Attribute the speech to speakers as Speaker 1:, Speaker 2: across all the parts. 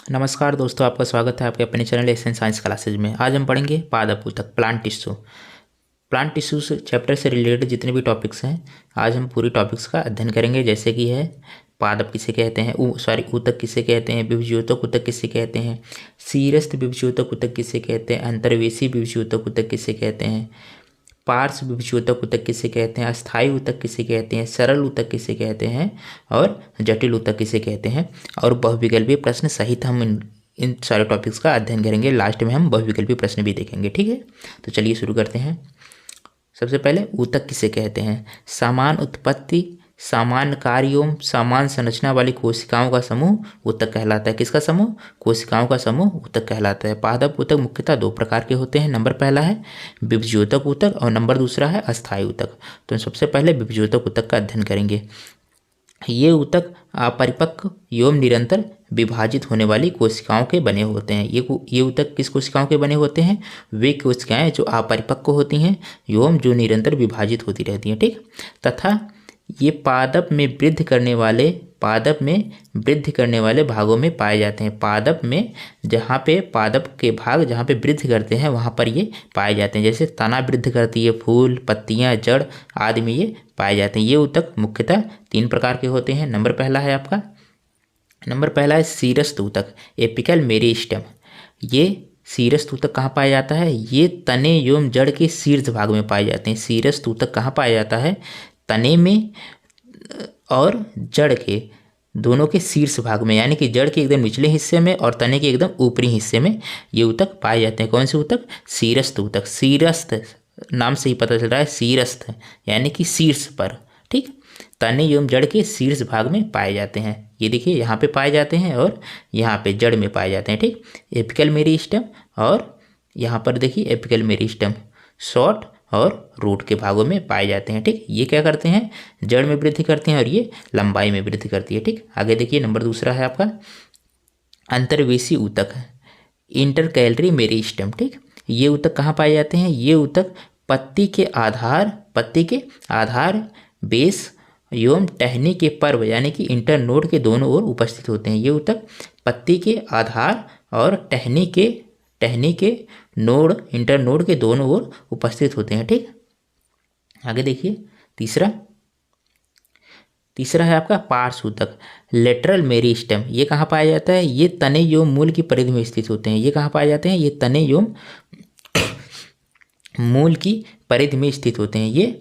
Speaker 1: नमस्कार दोस्तों, आपका स्वागत है आपके अपने चैनल एशियन साइंस क्लासेज में। आज हम पढ़ेंगे पादप ऊतक प्लांट टिश्यू। प्लांट टिश्यू से चैप्टर से रिलेटेड जितने भी टॉपिक्स हैं आज हम पूरी टॉपिक्स का अध्ययन करेंगे। जैसे कि है पादप किसे कहते हैं, ऊतक किसे कहते हैं, विभज्योतक ऊतक किसे कहते हैं, शीरस्थ विभज्योतक ऊतक किसे कहते हैं, अंतर्वेशी विभज्योतक ऊतक किसे कहते हैं, पार्श्व विभज्योतक ऊतक किसे कहते हैं, अस्थायी ऊतक किसे कहते हैं, सरल ऊतक किसे कहते हैं और जटिल ऊतक किसे कहते हैं। और बहुविकल्पीय प्रश्न सहित हम इन सारे टॉपिक्स का अध्ययन करेंगे। लास्ट में हम बहुविकल्पीय प्रश्न भी देखेंगे। ठीक है, तो चलिए शुरू करते हैं। सबसे पहले ऊतक किसे कहते हैं। समान उत्पत्ति, सामान्य कार्य एवं समान संरचना वाली कोशिकाओं का समूह ऊतक कहलाता है। किसका समूह? कोशिकाओं का समूह ऊतक कहलाता है। पादप ऊतक मुख्यतः दो प्रकार के होते हैं। नंबर पहला है विभज्योतक ऊतक और नंबर दूसरा है अस्थायी ऊतक। तो सबसे पहले विभज्योतक ऊतक का अध्ययन करेंगे। ये ऊतक अपरिपक्व एवं निरंतर विभाजित होने वाली कोशिकाओं के बने होते हैं। ये ऊतक किस कोशिकाओं के बने होते हैं? वे कोशिकाएं जो अपरिपक्व होती हैं एवं जो निरंतर विभाजित होती रहती हैं। ठीक, तथा ये पादप में वृद्धि करने वाले भागों में पाए जाते हैं। पादप में जहाँ पे पादप के भाग जहाँ पे वृद्धि करते हैं वहाँ पर ये पाए जाते हैं। जैसे तना वृद्धि करती है, फूल, पत्तियाँ, जड़ आदि में ये पाए जाते हैं। ये ऊतक मुख्यतः तीन प्रकार के होते हैं। नंबर पहला है शीरस्थ ऊतक, एपिकल मेरिस्टेम। ये शीरस्थ ऊतक कहाँ पाया जाता है? ये तने एवं जड़ के शीर्ष भाग में पाए जाते हैं। शीरस्थ ऊतक कहाँ पाया जाता है? तने में और जड़ के दोनों के शीर्ष भाग में, यानी कि जड़ के एकदम निचले हिस्से में और तने के एकदम ऊपरी हिस्से में ये ऊतक पाए जाते हैं। कौन से ऊतक? शीरस्थ ऊतक। शीरस्थ नाम से ही पता चल रहा है, शीरस्थ यानी कि शीर्ष पर। ठीक, तने एवं जड़ के शीर्ष भाग में पाए जाते हैं। ये देखिए यहाँ पे पाए जाते हैं और यहाँ पे जड़ में पाए जाते हैं। ठीक, एपिकल मेरिस्टेम और यहाँ पर देखिए एपिकल मेरिस्टेम शॉर्ट और रूट के भागों में पाए जाते हैं। ठीक, ये क्या करते हैं? जड़ में वृद्धि करते हैं और ये लंबाई में वृद्धि करती है। ठीक, आगे देखिए नंबर दूसरा है आपका अंतर्वेशी ऊतक, इंटरकैलरी मेरिस्टेम। ठीक, ये ऊतक कहाँ पाए जाते हैं? ये ऊतक पत्ती के आधार बेस एवं टहनी के पर्व यानी कि इंटरनोड के दोनों ओर उपस्थित होते हैं। ये ऊतक पत्ती के आधार और टहनी के नोड इंटरनोड के दोनों ओर उपस्थित होते हैं। ठीक, आगे देखिए तीसरा है आपका पार्श्व ऊतक, लेटरल मेरिस्टेम। ये कहाँ पाया जाता है? ये तने एवं मूल की परिधि में स्थित होते हैं। ये कहाँ पाए जाते हैं? ये तने एवं मूल की परिधि में स्थित होते हैं। ये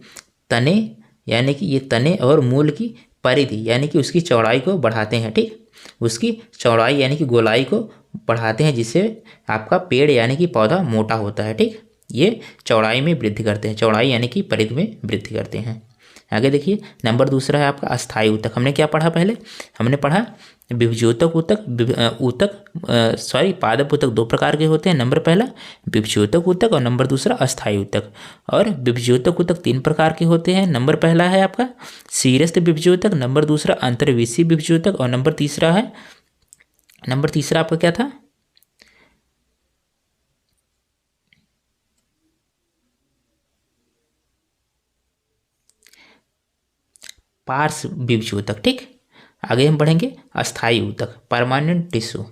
Speaker 1: तने और मूल की परिधि यानी कि उसकी चौड़ाई को बढ़ाते हैं। ठीक, उसकी चौड़ाई यानी कि गोलाई को बढ़ाते हैं, जिससे आपका पेड़ यानी कि पौधा मोटा होता है। ठीक, ये चौड़ाई में वृद्धि करते हैं, चौड़ाई यानी कि परिधि में वृद्धि करते हैं। आगे देखिए नंबर दूसरा है आपका अस्थायी ऊतक। हमने क्या पढ़ा? पहले हमने पढ़ा विभज्योतक पादप ऊतक दो प्रकार के होते हैं। नंबर पहला विभज्योतक ऊतक और नंबर दूसरा अस्थायी ऊतक। और विभज्योतक ऊतक तीन प्रकार के होते हैं। नंबर पहला है आपका शीरस्थ विभज्योतक, नंबर दूसरा अंतर्वेशी विभज्योतक और नंबर तीसरा आपका क्या था? पार्श्व विभज्योतक। ठीक, आगे हम पढ़ेंगे अस्थायी ऊतक, परमानेंट टिश्यू।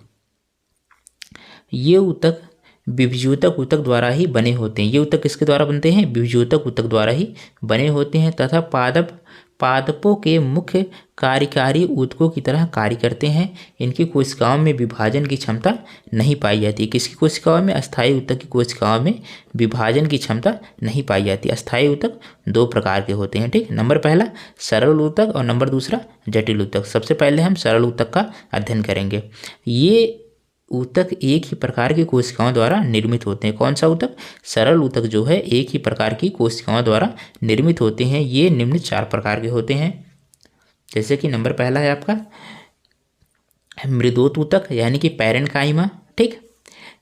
Speaker 1: ये ऊतक विभज्योतक ऊतक द्वारा ही बने होते हैं। ये ऊतक किसके द्वारा बनते हैं? विभज्योतक ऊतक द्वारा ही बने होते हैं तथा पादपों के मुख्य कार्यकारी ऊतकों की तरह कार्य करते हैं। इनकी कोशिकाओं में विभाजन की क्षमता नहीं पाई जाती। किसकी कोशिकाओं में? अस्थायी ऊतक की कोशिकाओं में विभाजन की क्षमता नहीं पाई जाती। अस्थायी ऊतक दो प्रकार के होते हैं। ठीक, नंबर पहला सरल ऊतक और नंबर दूसरा जटिल ऊतक। सबसे पहले हम सरल ऊतक का अध्ययन करेंगे। ये ऊतक एक ही प्रकार की कोशिकाओं द्वारा निर्मित होते हैं। कौन सा ऊतक? सरल ऊतक जो है एक ही प्रकार की कोशिकाओं द्वारा निर्मित होते हैं। ये निम्न चार प्रकार के होते हैं। जैसे कि नंबर पहला है आपका मृदोत ऊतक यानी कि पैरेन्काइमा। ठीक,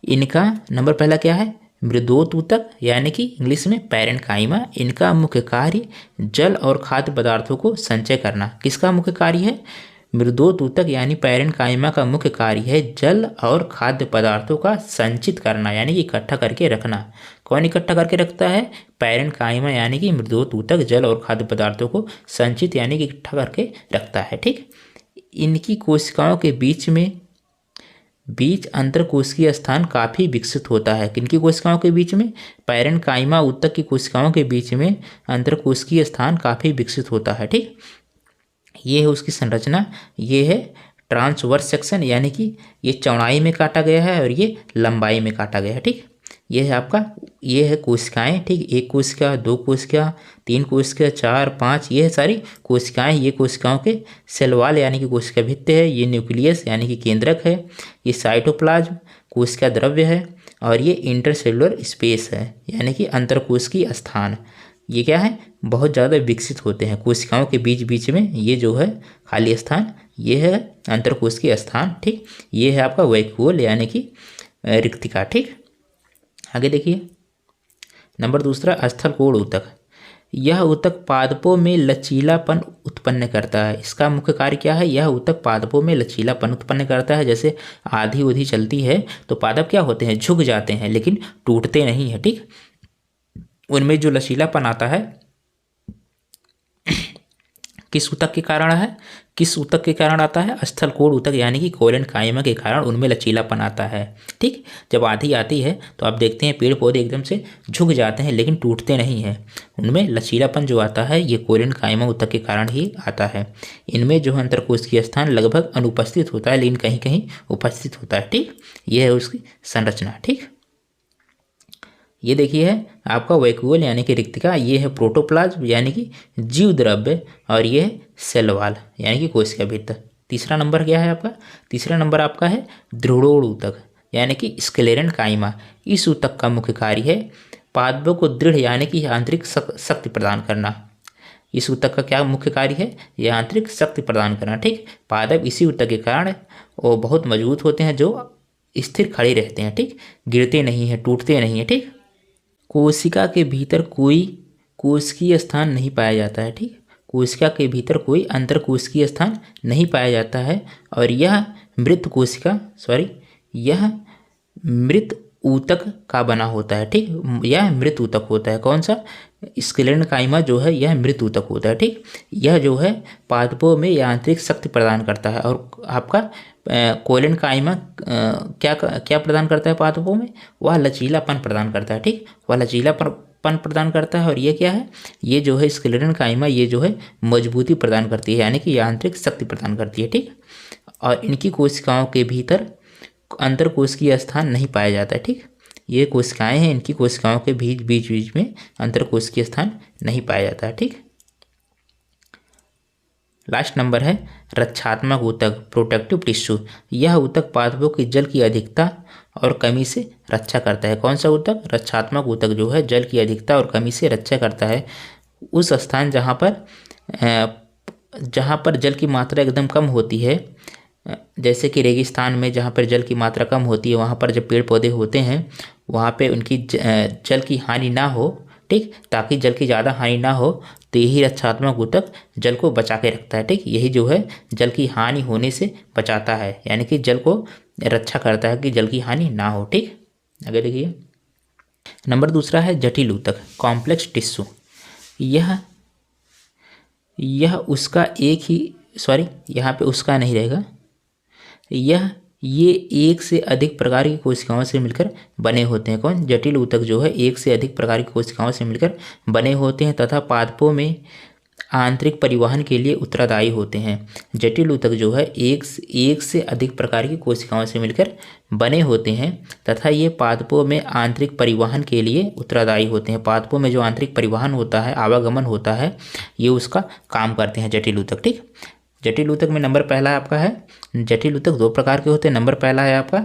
Speaker 1: इनका नंबर पहला क्या है? मृदोत ऊतक यानी कि इंग्लिश में पैरेन्काइमा। इनका मुख्य कार्य जल और खाद्य पदार्थों को संचय करना। किसका मुख्य कार्य है? मृदोत ऊतक यानी पैरेन्काइमा का मुख्य कार्य है जल और खाद्य पदार्थों का संचित करना यानी कि इकट्ठा करके रखना। कौन इकट्ठा करके रखता है? पैरेन्काइमा यानी कि मृदोत ऊतक जल और खाद्य पदार्थों को संचित यानी कि इकट्ठा करके रखता है। ठीक, इनकी कोशिकाओं के बीच में बीच अंतरकोशिकीय स्थान काफ़ी विकसित होता है। किनकी कोशिकाओं के बीच में? पैरेन्काइमा ऊतक की कोशिकाओं के बीच में अंतरकोशिकीय स्थान काफ़ी विकसित होता है। ठीक, ये है उसकी संरचना। ये है ट्रांसवर्स सेक्शन, यानी कि ये चौड़ाई में काटा गया है और ये लंबाई में काटा गया है। ठीक, ये है आपका, ये है कोशिकाएं। ठीक, एक कोशिका, दो कोशिका, तीन कोशिका, चार, पाँच, ये है सारी कोशिकाएं। ये कोशिकाओं के सेल वॉल यानी कि कोशिका भित्ति है। ये न्यूक्लियस यानी कि केंद्रक है। ये साइटोप्लाज्म कोशिका द्रव्य है। और ये इंटरसेलुलर स्पेस है यानी कि अंतरकोशिकीय स्थान। ये क्या है? बहुत ज़्यादा विकसित होते हैं कोशिकाओं के बीच बीच में। ये जो है खाली स्थान, ये है अंतरकोशिकीय स्थान। ठीक, ये है आपका वैक्यूल यानी कि रिक्तिका। ठीक, आगे देखिए नंबर दूसरा, स्थलकोण ऊतक। यह ऊतक पादपों में लचीलापन उत्पन्न करता है। इसका मुख्य कार्य क्या है? यह ऊतक पादपों में लचीलापन उत्पन्न करता है। जैसे आधी उधी चलती है तो पादप क्या होते हैं? झुक जाते हैं, लेकिन टूटते नहीं है। ठीक, उनमें जो लचीलापन आता है किस ऊतक के कारण है? किस ऊतक के कारण आता है? स्थलकोण ऊतक यानी कि कोलेनकाइमा के कारण उनमें लचीलापन आता है। ठीक, जब आधी आती है तो आप देखते हैं पेड़ पौधे एकदम से झुक जाते हैं लेकिन टूटते नहीं हैं। उनमें लचीलापन जो आता है ये कोलेनकाइमा ऊतक के कारण ही आता है। इनमें जो है अंतरकोशिकीय स्थान लगभग अनुपस्थित होता है, लेकिन कहीं कहीं उपस्थित होता है। ठीक, ये है उसकी संरचना। ठीक, ये देखिए है आपका वैक्यूल यानी कि रिक्तिका। ये है प्रोटोप्लाज्म यानी कि जीव द्रव्य, और ये है सेल वॉल यानी कि कोशिका भित्ति। तीसरा नंबर क्या है आपका? तीसरा नंबर आपका है दृढ़ोड़ ऊतक यानी कि स्क्लेरेन्काइमा। इस ऊतक का मुख्य कार्य है पादपों को दृढ़ यानी कि आंतरिक शक्ति प्रदान करना। इस ऊतक का क्या मुख्य कार्य है? यह आंतरिक शक्ति प्रदान करना। ठीक, पादप इसी ऊतक के कारण वो बहुत मजबूत होते हैं, जो स्थिर खड़े रहते हैं। ठीक, गिरते नहीं हैं, टूटते नहीं हैं। ठीक, कोशिका के भीतर कोई कोशिकीय स्थान नहीं पाया जाता है। ठीक, कोशिका के भीतर कोई अंतरकोशिकीय स्थान नहीं पाया जाता है और यह यह मृत ऊतक का बना होता है। ठीक, यह मृत ऊतक होता है। कौन सा? स्क्लेरेन्काइमा जो है यह मृत ऊतक होता है। ठीक, यह जो है पादपों में यांत्रिक शक्ति प्रदान करता है। और आपका कोलेनकाइमा क्या क्या प्रदान करता है पादपों में? वह लचीलापन प्रदान करता है। ठीक, वह लचीलापन प्रदान करता है। और ये क्या है? ये जो है स्क्लेरेन्काइमा ये जो है मजबूती प्रदान करती है यानी कि यांत्रिक शक्ति प्रदान करती है। ठीक, और इनकी कोशिकाओं के भीतर अंतरकोशिकीय स्थान नहीं पाया जाता है। ठीक, ये कोशिकाएं हैं, इनकी कोशिकाओं के बीच में अंतरकोशिकीय स्थान नहीं पाया जाता है। ठीक, लास्ट नंबर है रक्षात्मक ऊतक, प्रोटेक्टिव टिश्यू। यह ऊतक पादपों की जल की अधिकता और कमी से रक्षा करता है। कौन सा ऊतक? रक्षात्मक ऊतक जो है जल की अधिकता और कमी से रक्षा करता है। उस स्थान जहाँ पर जल की मात्रा एकदम कम होती है, जैसे कि रेगिस्तान में जहाँ पर जल की मात्रा कम होती है, वहाँ पर जब पेड़ पौधे होते हैं वहाँ पे उनकी जल की हानि ना हो। ठीक, ताकि जल की ज़्यादा हानि ना हो, तो यही रक्षात्मक ऊतक जल को बचा के रखता है। ठीक, यही जो है जल की हानि होने से बचाता है, यानी कि जल को रक्षा करता है कि जल की हानि ना हो। ठीक, आगे देखिए नंबर दूसरा है जटिल ऊतक, कॉम्प्लेक्स टिश्यू। यह उसका एक ही यहाँ पे उसका नहीं रहेगा। ये एक से अधिक प्रकार की कोशिकाओं से मिलकर बने होते हैं। कौन? जटिल ऊतक जो है एक से अधिक प्रकार की कोशिकाओं से मिलकर बने होते हैं तथा पादपों में आंतरिक परिवहन के लिए उत्तरदायी होते हैं। जटिल ऊतक जो है एक से अधिक प्रकार की कोशिकाओं से मिलकर बने होते हैं तथा ये पादपों में आंतरिक परिवहन के लिए उत्तरदायी होते हैं। पादपों में जो आंतरिक परिवहन होता है, आवागमन होता है, ये उसका काम करते हैं जटिल ऊतक। ठीक, जटिल ऊतक में नंबर पहला आपका है, जटिल ऊतक दो प्रकार के होते हैं। नंबर पहला है आपका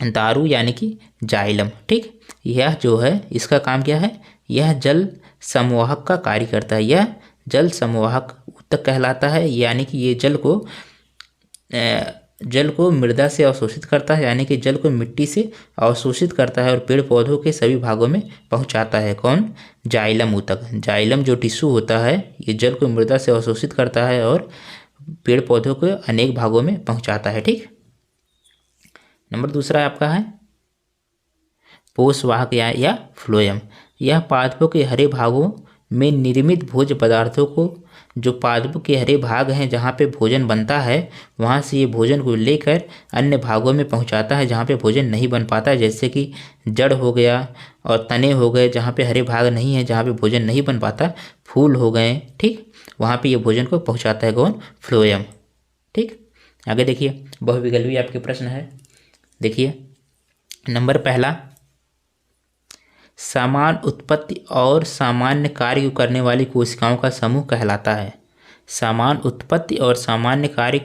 Speaker 1: दारू यानी कि जाइलम। ठीक, यह जो है इसका काम क्या है? यह जल संवाहक का कार्य करता है। यह जल संवाहक ऊतक कहलाता है, यानी कि ये जल को मृदा से अवशोषित करता है, यानी कि जल को मिट्टी से अवशोषित करता है और पेड़ पौधों के सभी भागों में पहुंचाता है। कौन? जाइलम ऊतक। जाइलम जो टिश्यू होता है ये जल को मृदा से अवशोषित करता है और पेड़ पौधों के अनेक भागों में पहुंचाता है। ठीक, नंबर दूसरा आपका है पोषवाहक या फ्लोएम। यह पादपों के हरे भागों में निर्मित भोज्य पदार्थों को जो पादप के हरे भाग हैं जहाँ पे भोजन बनता है वहाँ से ये भोजन को लेकर अन्य भागों में पहुँचाता है जहाँ पे भोजन नहीं बन पाता है, जैसे कि जड़ हो गया और तने हो गए जहाँ पे हरे भाग नहीं है, जहाँ पे भोजन नहीं बन पाता, फूल हो गए, ठीक, वहाँ पे ये भोजन को पहुँचाता है कौन, फ्लोएम। ठीक, आगे देखिए बहुविकल्पी आपके प्रश्न है। देखिए नंबर पहला, समान उत्पत्ति और सामान्य कार्य करने वाली कोशिकाओं का समूह कहलाता है। समान उत्पत्ति और सामान्य कार्य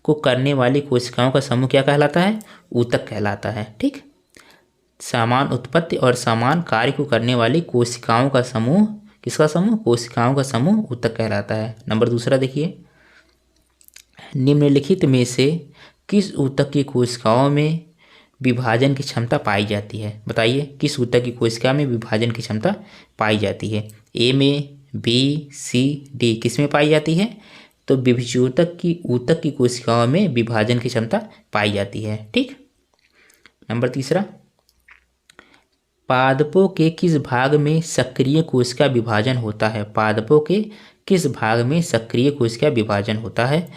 Speaker 1: को करने वाली कोशिकाओं का समूह क्या कहलाता है, ऊतक कहलाता है। ठीक, समान उत्पत्ति और समान कार्य को करने वाली कोशिकाओं का समूह, किसका समूह, कोशिकाओं का समूह ऊतक कहलाता है। नंबर दूसरा देखिए, निम्नलिखित में से किस ऊतक की कोशिकाओं में विभाजन की क्षमता पाई जाती है, बताइए किस ऊतक की कोशिका में विभाजन की क्षमता पाई जाती है। ए में, बी, सी, डी, किस में पाई जाती है, तो विभज्योतक की ऊतक की कोशिकाओं में विभाजन की क्षमता पाई जाती है। ठीक, नंबर तीसरा, पादपों के किस भाग में सक्रिय कोशिका विभाजन होता है, पादपों के किस भाग में सक्रिय कोशिका विभाजन होता है।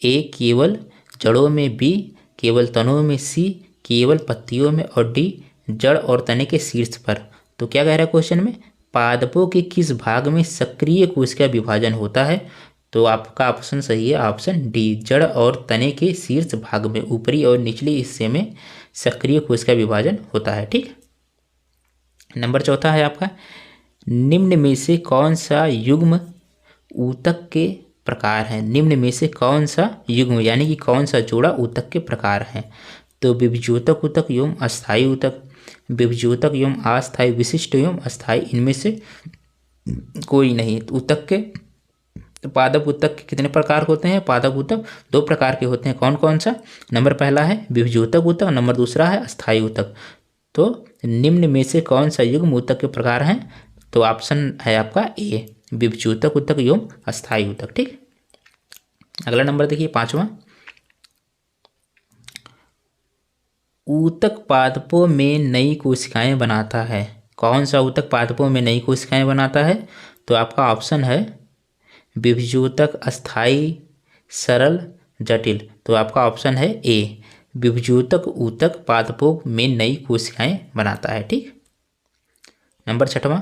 Speaker 1: ए केवल जड़ों में, बी केवल तनों में, सी केवल पत्तियों में और डी जड़ और तने के शीर्ष पर। तो क्या कह रहा है क्वेश्चन में, पादपों के किस भाग में सक्रिय कोशिका विभाजन होता है, तो आपका ऑप्शन सही है, ऑप्शन डी, जड़ और तने के शीर्ष भाग में, ऊपरी और निचले हिस्से में सक्रिय कोशिका विभाजन होता है। ठीक, नंबर चौथा है आपका, निम्न में से कौन सा युग्म ऊतक के प्रकार है, निम्न में से कौन सा युग्म यानी कि कौन सा जोड़ा ऊतक के प्रकार है। तो विभज्योतक ऊतक एवं अस्थायी ऊतक, विभज्योतक एवं अस्थायी, विशिष्ट एवं अस्थायी, इनमें से कोई नहीं। ऊतक के, तो पादप ऊतक के कितने प्रकार होते हैं, पादप ऊतक दो प्रकार के होते हैं, कौन कौन सा, नंबर पहला है विभज्योतक ऊतक, नंबर दूसरा है अस्थायी ऊतक। तो निम्न में से कौन सा युग्म ऊतक के प्रकार हैं, तो ऑप्शन है आपका ए, विभज्योतक ऊतक एवं अस्थायी ऊतक। ठीक, अगला नंबर देखिए पांचवा, ऊतक पादपों में नई कोशिकाएं बनाता है, कौन सा ऊतक पादपों में नई कोशिकाएं बनाता है, तो आपका ऑप्शन है विभज्योतक, अस्थायी, सरल, जटिल। तो आपका ऑप्शन है ए, विभज्योतक ऊतक पादपों में नई कोशिकाएं बनाता है। ठीक, नंबर छठवां,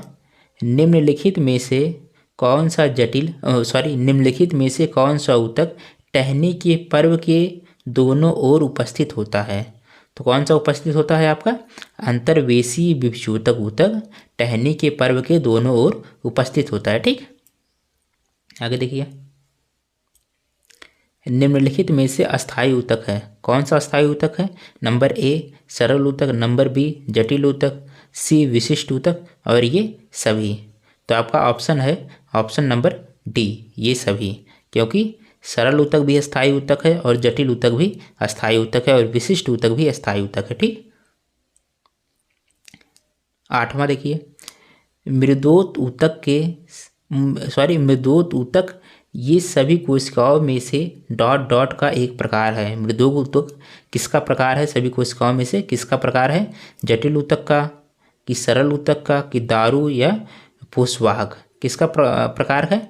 Speaker 1: निम्नलिखित में से कौन सा निम्नलिखित में से कौन सा ऊतक टहनी के पर्व के दोनों ओर उपस्थित होता है, तो कौन सा उपस्थित होता है आपका, अंतर्वेशी विभज्योतक ऊतक टहनी के पर्व के दोनों ओर उपस्थित होता है। ठीक, आगे देखिए, निम्नलिखित में से अस्थायी ऊतक है, कौन सा अस्थायी ऊतक है, नंबर ए सरल ऊतक, नंबर बी जटिल ऊतक, सी विशिष्ट ऊतक और ये सभी। तो आपका ऑप्शन है ऑप्शन नंबर डी, ये सभी, क्योंकि सरल ऊतक भी अस्थायी ऊतक है और जटिल ऊतक भी अस्थायी ऊतक है और विशिष्ट ऊतक भी अस्थायी ऊतक है। ठीक, आठवां देखिए, मृदोत ऊतक ये सभी कोशिकाओं में से डॉट डॉट का एक प्रकार है। मृदोत ऊतक किसका प्रकार है, सभी कोशिकाओं में से किसका प्रकार है, जटिल ऊतक का कि सरल ऊतक का कि दारू या पुष्पवाहक, किसका प्रकार है,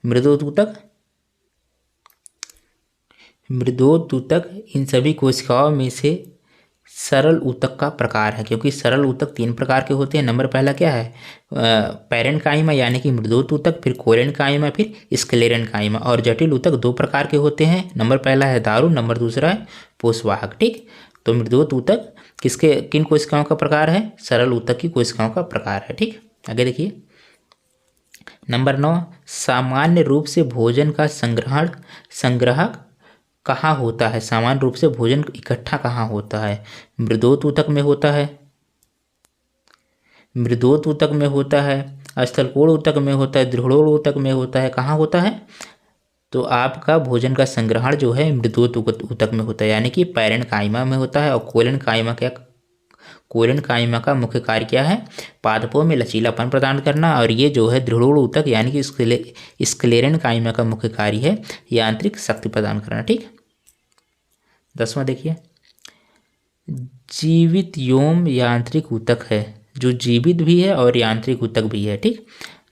Speaker 1: मृदोत ऊतक। मृदोत ऊतक इन सभी कोशिकाओं में से सरल ऊतक का प्रकार है, क्योंकि सरल ऊतक तीन प्रकार के होते हैं। नंबर पहला क्या है, पैरेन्काइमा यानी कि मृदोत ऊतक, फिर कोलेन्काइमा, फिर स्क्लेरेन्काइमा, और जटिल ऊतक दो प्रकार के होते हैं, नंबर पहला है दारू, नंबर दूसरा है पोषवाहक। ठीक, तो मृदोत ऊतक किन कोशिकाओं का प्रकार है, सरल ऊतक की कोशिकाओं का प्रकार है। ठीक, आगे देखिए, नंबर 9, सामान्य रूप से भोजन का संग्रह कहाँ होता है, सामान्य रूप से भोजन इकट्ठा कहाँ होता है, मृदोत ऊतक में होता है, मृदोत ऊतक में होता है, स्थलकोण ऊतक में होता है, दृढ़ोण ऊतक में होता है, कहाँ होता है, तो आपका भोजन का संग्रहण जो है मृदोत ऊतक में होता है, यानी कि पैरेन्काइमा में होता है। और कोलेन्काइमा का मुख्य कार्य क्या है, पादपों में लचीलापन प्रदान करना, और ये जो है दृढ़ोण ऊतक यानी कि स्क्लेरेन्काइमा का मुख्य कार्य है यांत्रिक शक्ति प्रदान करना। ठीक, 10वां देखिए, जीवित एवं यांत्रिक ऊतक है, जो जीवित भी है और यांत्रिक ऊतक भी है। ठीक,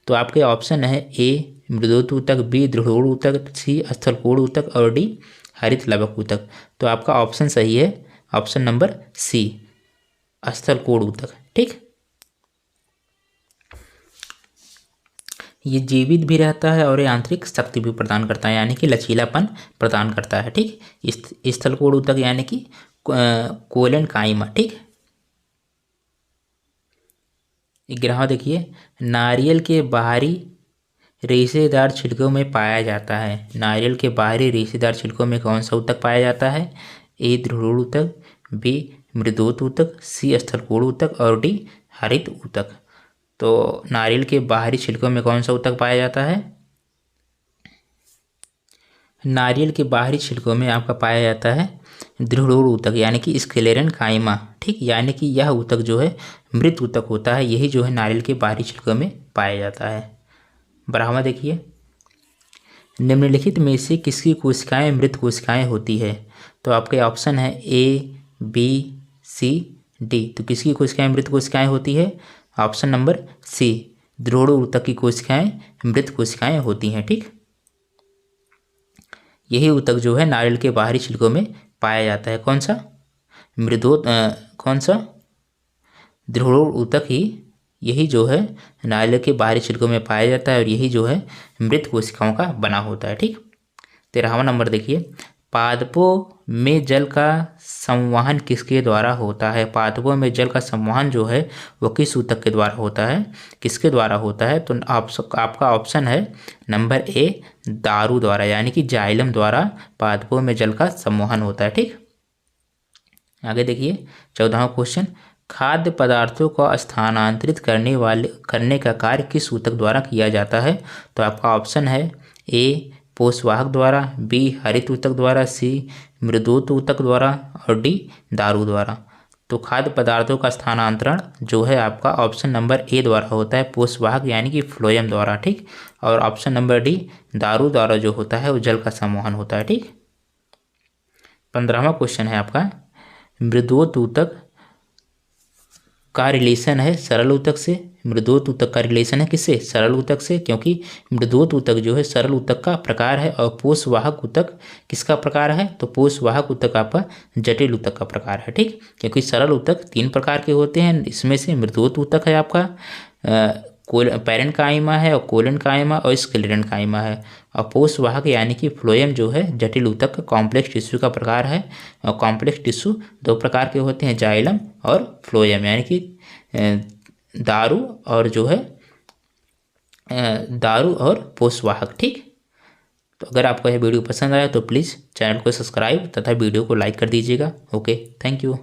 Speaker 1: तो आपके ऑप्शन है ए मृदोत ऊतक, बी दृढ़ोड़ ऊतक, सी स्थलकोण ऊतक और डी हरित लवक ऊतक। तो आपका ऑप्शन सही है ऑप्शन नंबर सी, स्थलकोण ऊतक। ठीक, ये जीवित भी रहता है और ये आंतरिक शक्ति भी प्रदान करता है, यानी कि लचीलापन प्रदान करता है। ठीक, स्थलकोण ऊतक यानी कि कोलन काइमा। ठीक, 11वां देखिए, नारियल के बाहरी रेशेदार छिलकों में पाया जाता है। नारियल के बाहरी रेशेदार छिलकों में कौन सा ऊतक पाया जाता है? ए दृढ़ोड़ ऊतक, बी मृदोत ऊतक, सी स्थलकोण ऊतक और डी हरित ऊतक। तो नारियल के बाहरी छिलकों में कौन सा ऊतक पाया जाता है? नारियल के बाहरी छिलकों में आपका पाया जाता है दृढ़ोड़ ऊतक यानी कि स्क्लेरन काइमा। ठीक, यानी कि यह ऊतक जो है मृत ऊतक होता है, यही जो है नारियल के बाहरी छिलकों में पाया जाता है। 12वां देखिए, निम्नलिखित में से किसकी कोशिकाएं मृत कोशिकाएं होती है? तो आपके ऑप्शन है ए, बी, सी, डी। तो किसकी कोशिकाएं मृत कोशिकाएं होती है? ऑप्शन नंबर सी, दृढ़ोड़ ऊतक की कोशिकाएं मृत कोशिकाएं होती हैं। ठीक, यही ऊतक जो है नारियल के बाहरी छिलकों में पाया जाता है। कौन सा? कौन सा? दृढ़ोड़ ऊतक ही, यही जो है नारियल के बाहरी छिलकों में पाया जाता है और यही जो है मृत कोशिकाओं का बना होता है। ठीक, 13वां नंबर देखिए, पादपों में जल का संवहन किसके द्वारा होता है? पादपों में जल का संवहन जो है वो किस ऊतक के द्वारा होता है, किसके द्वारा होता है? तो आपका ऑप्शन है नंबर ए, दारू द्वारा, यानी कि जाइलम द्वारा पादपों में जल का संवहन होता है। ठीक, आगे देखिए 14वां क्वेश्चन, खाद्य पदार्थों को स्थानांतरित करने का कार्य किस ऊतक द्वारा किया जाता है? तो आपका ऑप्शन है ए, पोषवाहक द्वारा, बी हरित ऊतक द्वारा, सी मृदोत ऊतक द्वारा और डी दारू द्वारा। तो खाद्य पदार्थों का स्थानांतरण जो है आपका ऑप्शन नंबर ए द्वारा होता है, पोषवाहक यानी कि फ्लोएम द्वारा। ठीक, और ऑप्शन नंबर डी दारू द्वारा जो होता है वो जल का संवहन होता है। ठीक, 15वां क्वेश्चन है आपका, मृदोत ऊतक का रिलेशन है सरल ऊतक से। मृदोत ऊतक का रिलेशन है किससे? सरल ऊतक से, क्योंकि मृदोत ऊतक जो है सरल ऊतक का प्रकार है और पोषवाहक ऊतक किसका प्रकार है? तो पोषवाहक ऊतक आपका जटिल ऊतक का प्रकार है। ठीक, क्योंकि सरल ऊतक 3 प्रकार के होते हैं, इसमें से मृदोत ऊतक है आपका पैरेन्काइमा है और कोलेनकाइमा और स्क्लेरेन्काइमा है, और पोषवाहक यानी कि फ्लोएम जो है जटिल ऊतक का कॉम्प्लेक्स टिश्यू का प्रकार है। और कॉम्प्लेक्स टिश्यू 2 प्रकार के होते हैं, जाइलम और फ्लोएम, यानी कि दारू और जो है दारू और पोषवाहक। ठीक, तो अगर आपको यह वीडियो पसंद आया तो प्लीज़ चैनल को सब्सक्राइब तथा वीडियो को लाइक कर दीजिएगा। Okay, thank you.